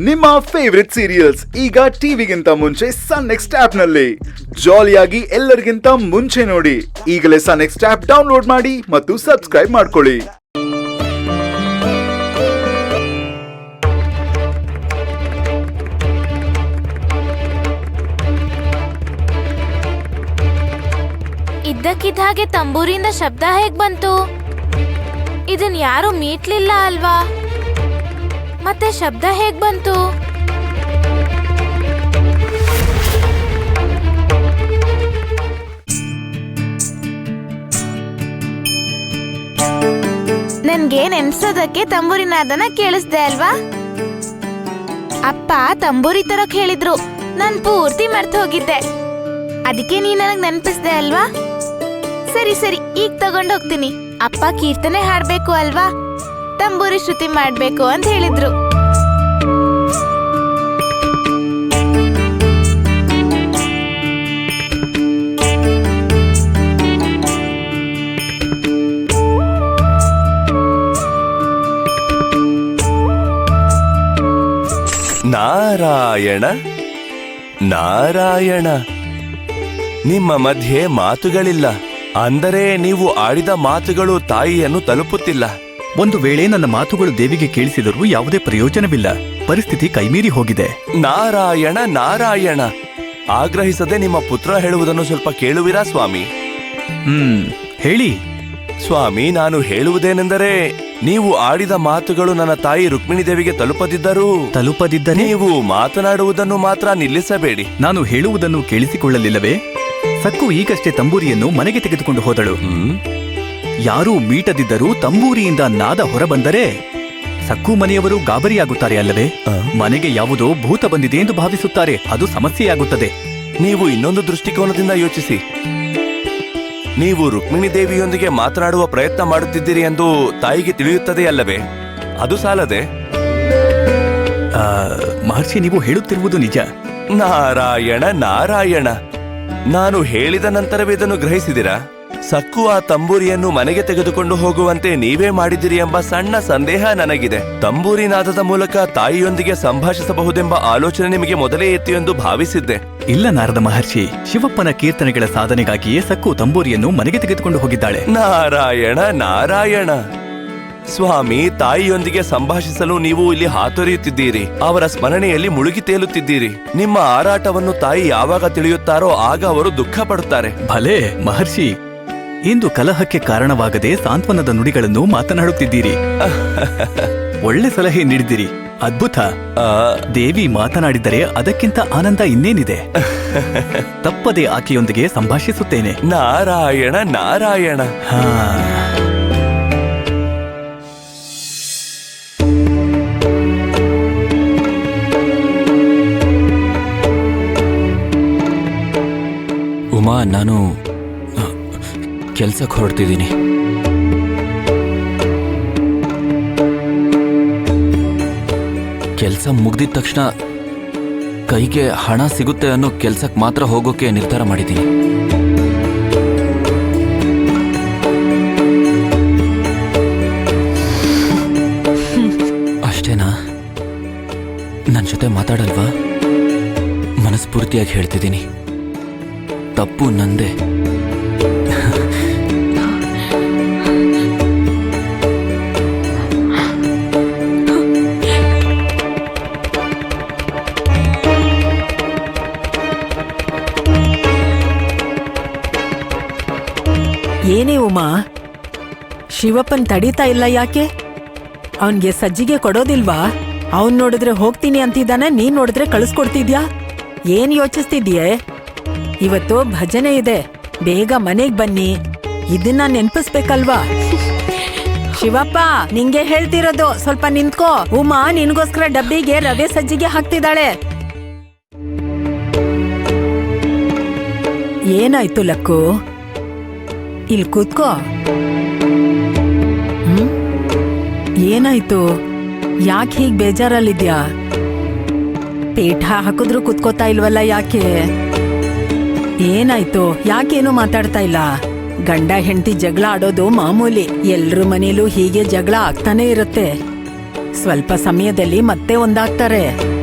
ನಿಮ್ಮ favourite serials ಈಗ ಟಿವಿಗಿಂತ ಮುಂಚೆ ಸನ್ ನೆಕ್ಸ್ಟ್ ಆಪ್ ನಲ್ಲಿ ಜಾಲಿಯಾಗಿ ಎಲ್ಲರಿಗಿಂತ ಮುಂಚೆ ನೋಡಿ. ಈಗಲೇ ಸನ್ ನೆಕ್ಸ್ಟ್ ಆಪ್ ಡೌನ್ಲೋಡ್ ಮಾಡಿ ಮತ್ತು ಸಬ್ಸ್ಕ್ರೈಬ್ ಮಾಡ್ಕೊಳ್ಳಿ. ಇದ್ದಕ್ಕಿದ್ದ ಹಾಗೆ ತಂಬೂರಿಂದ ಶಬ್ದ ಹೇಗ್ ಬಂತು? ಇದನ್ ಯಾರು ಮೀಟ್ಲಿಲ್ಲ ಅಲ್ವಾ? ಮತ್ತೆ ಶಬ್ದ ಹೇಗ್ ಬಂತು? ನನ್ಗೆ ನೆನ್ಸೋದಕ್ಕೆ ತಂಬೂರಿನಾದನ ಕೇಳಿಸ್ದೆ ಅಲ್ವಾ? ಅಪ್ಪ ತಂಬೂರಿ ತರಕ್ ಹೇಳಿದ್ರು, ನಾನ್ ಪೂರ್ತಿ ಮರ್ತು ಹೋಗಿದ್ದೆ. ಅದಕ್ಕೆ ನೀ ನನಗ್ ನೆನ್ಪಿಸ್ದೆ ಅಲ್ವಾ? ಸರಿ ಸರಿ, ಈಗ ತಗೊಂಡೋಗ್ತೀನಿ. ಅಪ್ಪ ಕೀರ್ತನೆ ಹಾಡ್ಬೇಕು ಅಲ್ವಾ, ತಂಬೂರಿ ಶ್ರುತಿ ಮಾಡ್ಬೇಕು ಅಂತ ಹೇಳಿದ್ರು. ನಾರಾಯಣ ನಾರಾಯಣ, ನಿಮ್ಮ ಮಧ್ಯೆ ಮಾತುಗಳಿಲ್ಲ. ಅಂದರೆ ನೀವು ಆಡಿದ ಮಾತುಗಳು ತಾಯಿಯನ್ನು ತಲುಪುತ್ತಿಲ್ಲ. ಒಂದು ವೇಳೆ ನನ್ನ ಮಾತುಗಳು ದೇವಿಗೆ ಕೇಳಿಸಿದರೂ ಯಾವುದೇ ಪ್ರಯೋಜನವಿಲ್ಲ. ಪರಿಸ್ಥಿತಿ ಕೈಮೀರಿ ಹೋಗಿದೆ. ನಾರಾಯಣ ನಾರಾಯಣ, ಆಗ್ರಹಿಸದೆ ನಿಮ್ಮ ಪುತ್ರ ಹೇಳುವುದನ್ನು ಸ್ವಲ್ಪ ಕೇಳುವಿರಾ ಸ್ವಾಮಿ? ಹೇಳಿ ಸ್ವಾಮಿ, ನಾನು ಹೇಳುವುದೇನೆಂದರೆ, ನೀವು ಆಡಿದ ಮಾತುಗಳು ನನ್ನ ತಾಯಿ ರುಕ್ಮಿಣಿ ದೇವಿಗೆ ತಲುಪದಿದ್ದರೆ ನೀವು ಮಾತನಾಡುವುದನ್ನು ಮಾತ್ರ ನಿಲ್ಲಿಸಬೇಡಿ. ನಾನು ಹೇಳುವುದನ್ನು ಕೇಳಿಸಿಕೊಳ್ಳಲಿಲ್ಲವೇ? ಸಕ್ಕು ಈಗಷ್ಟೇ ತಂಬೂರಿಯನ್ನು ಮನೆಗೆ ತೆಗೆದುಕೊಂಡು ಹೋದಳು. ಯಾರೂ ಮೀಟದಿದ್ದರೂ ತಂಬೂರಿಯಿಂದ ನಾದ ಹೊರಬಂದರೆ ಸಕ್ಕು ಮನೆಯವರು ಗಾಬರಿಯಾಗುತ್ತಾರೆ ಅಲ್ಲವೇ? ಮನೆಗೆ ಯಾವುದೋ ಭೂತ ಬಂದಿದೆ ಎಂದು ಭಾವಿಸುತ್ತಾರೆ. ಅದು ಸಮಸ್ಯೆಯಾಗುತ್ತದೆ. ನೀವು ಇನ್ನೊಂದು ದೃಷ್ಟಿಕೋನದಿಂದ ಯೋಚಿಸಿ. ನೀವು ರುಕ್ಮಿಣಿ ದೇವಿಯೊಂದಿಗೆ ಮಾತನಾಡುವ ಪ್ರಯತ್ನ ಮಾಡುತ್ತಿದ್ದೀರಿ ಎಂದು ತಾಯಿಗೆ ತಿಳಿಯುತ್ತದೆ ಅಲ್ಲವೇ? ಅದು ಸಾಲದೆ? ಮಹರ್ಷಿ, ನೀವು ಹೇಳುತ್ತಿರುವುದು ನಿಜ. ನಾರಾಯಣ ನಾರಾಯಣ, ನಾನು ಹೇಳಿದ ನಂತರವೇ ಇದನ್ನು ಗ್ರಹಿಸಿದಿರಾ? ಸಕ್ಕು ಆ ತಂಬೂರಿಯನ್ನು ಮನೆಗೆ ತೆಗೆದುಕೊಂಡು ಹೋಗುವಂತೆ ನೀವೇ ಮಾಡಿದಿರಿ ಎಂಬ ಸಣ್ಣ ಸಂದೇಹ ನನಗಿದೆ. ತಂಬೂರಿನಾದದ ಮೂಲಕ ತಾಯಿಯೊಂದಿಗೆ ಸಂಭಾಷಿಸಬಹುದೆಂಬ ಆಲೋಚನೆ ನಿಮಗೆ ಮೊದಲೇ ಇತ್ತು ಎಂದು ಭಾವಿಸಿದ್ದೆ. ಇಲ್ಲ ನಾರದ ಮಹರ್ಷಿ, ಶಿವಪ್ಪನ ಕೀರ್ತನೆಗಳ ಸಾಧನೆಗಾಗಿಯೇ ಸಕ್ಕು ತಂಬೂರಿಯನ್ನು ಮನೆಗೆ ತೆಗೆದುಕೊಂಡು ಹೋಗಿದ್ದಾಳೆ. ನಾರಾಯಣ ನಾರಾಯಣ, ಸ್ವಾಮಿ, ತಾಯಿಯೊಂದಿಗೆ ಸಂಭಾಷಿಸಲು ನೀವು ಇಲ್ಲಿ ಹಾತೊರೆಯುತ್ತಿದ್ದೀರಿ. ಅವರ ಸ್ಮರಣೆಯಲ್ಲಿ ಮುಳುಗಿ ತೇಲುತ್ತಿದ್ದೀರಿ. ನಿಮ್ಮ ಆರಾಟವನ್ನು ತಾಯಿ ಯಾವಾಗ ತಿಳಿಯುತ್ತಾರೋ ಆಗ ಅವರು ದುಃಖ ಪಡುತ್ತಾರೆ. ಭಲೇ ಮಹರ್ಷಿ, ಇಂದು ಕಲಹಕ್ಕೆ ಕಾರಣವಾಗದೆ ಸಾಂತ್ವನದ ನುಡಿಗಳನ್ನು ಮಾತನಾಡುತ್ತಿದ್ದೀರಿ. ಒಳ್ಳೆ ಸಲಹೆ ನೀಡಿದ್ದೀರಿ. ಅದ್ಭುತ. ದೇವಿ ಮಾತನಾಡಿದರೆ ಅದಕ್ಕಿಂತ ಆನಂದ ಇನ್ನೇನಿದೆ. ತಪ್ಪದೆ ಆಕೆಯೊಂದಿಗೆ ಸಂಭಾಷಿಸುತ್ತೇನೆ. ನಾರಾಯಣ ನಾರಾಯಣ. ಉಮಾ, ನಾನು ಕೆಲ್ಸಕ್ಕೆ ಹೊರಡ್ತಿದ್ದೀನಿ. ಕೆಲಸ ಮುಗ್ದಿದ ತಕ್ಷಣ ಕೈಗೆ ಹಣ ಸಿಗುತ್ತೆ ಅನ್ನೋ ಕೆಲ್ಸಕ್ಕೆ ಮಾತ್ರ ಹೋಗೋಕೆ ನಿರ್ಧಾರ ಮಾಡಿದ್ದೀನಿ. ಅಷ್ಟೇನಾ? ನನ್ನ ಜೊತೆ ಮಾತಾಡಲ್ವಾ? ಮನಸ್ಫೂರ್ತಿಯಾಗಿ ಹೇಳ್ತಿದ್ದೀನಿ, ತಪ್ಪು ನಂದೆ. ಏನೇ ಉಮಾ, ಶಿವಪ್ಪನ್ ತಡೀತಾ ಇಲ್ಲ ಯಾಕೆ? ಅವನ್ಗೆ ಸಜ್ಜಿಗೆ ಕೊಡೋದಿಲ್ವಾ? ಅವನ್ ನೋಡಿದ್ರೆ ಹೋಗ್ತೀನಿ ಅಂತಿದ್ದಾನೆ, ನೀನ್ ನೋಡಿದ್ರೆ ಕಳಿಸ್ಕೊಡ್ತಿದ್ಯಾ? ಏನ್ ಯೋಚಿಸ್ತಿದ್ಯೆ? ಇವತ್ತು ಭಜನೆ ಇದೆ, ಬೇಗ ಮನೆಗ್ ಬನ್ನಿ. ಇದನ್ನ ನೆನ್ಪಿಸ್ಬೇಕಲ್ವಾ? ಶಿವಪ್ಪ, ನಿಂಗೆ ಹೇಳ್ತಿರೋದು, ಸ್ವಲ್ಪ ನಿಂತ್ಕೋ. ಉಮಾ ನಿನ್ಗೋಸ್ಕರ ಡಬ್ಬಿಗೆ ರವೆ ಸಜ್ಜಿಗೆ ಹಾಕ್ತಿದ್ದಾಳೆ. ಏನಾಯ್ತು ಲಕ್ಕು? ಇಲ್ಲಿ ಕೂತ್ಕೋ. ಏನಾಯ್ತು? ಯಾಕೆ ಹೀಗ್ ಬೇಜಾರಲ್ಲಿದ್ಯಾ? ಪೇಟ ಹಾಕಿದ್ರು ಕುತ್ಕೋತಾ ಇಲ್ವಲ್ಲ, ಯಾಕೆ? ಏನಾಯ್ತು? ಯಾಕೇನು ಮಾತಾಡ್ತಾ ಇಲ್ಲ? ಗಂಡ ಹೆಂಡತಿ ಜಗಳ ಆಡೋದು ಮಾಮೂಲಿ. ಎಲ್ರ ಮನೇಲೂ ಹೀಗೆ ಜಗಳ ಆಗ್ತಾನೆ ಇರುತ್ತೆ. ಸ್ವಲ್ಪ ಸಮಯದಲ್ಲಿ ಮತ್ತೆ ಒಂದಾಗ್ತಾರೆ.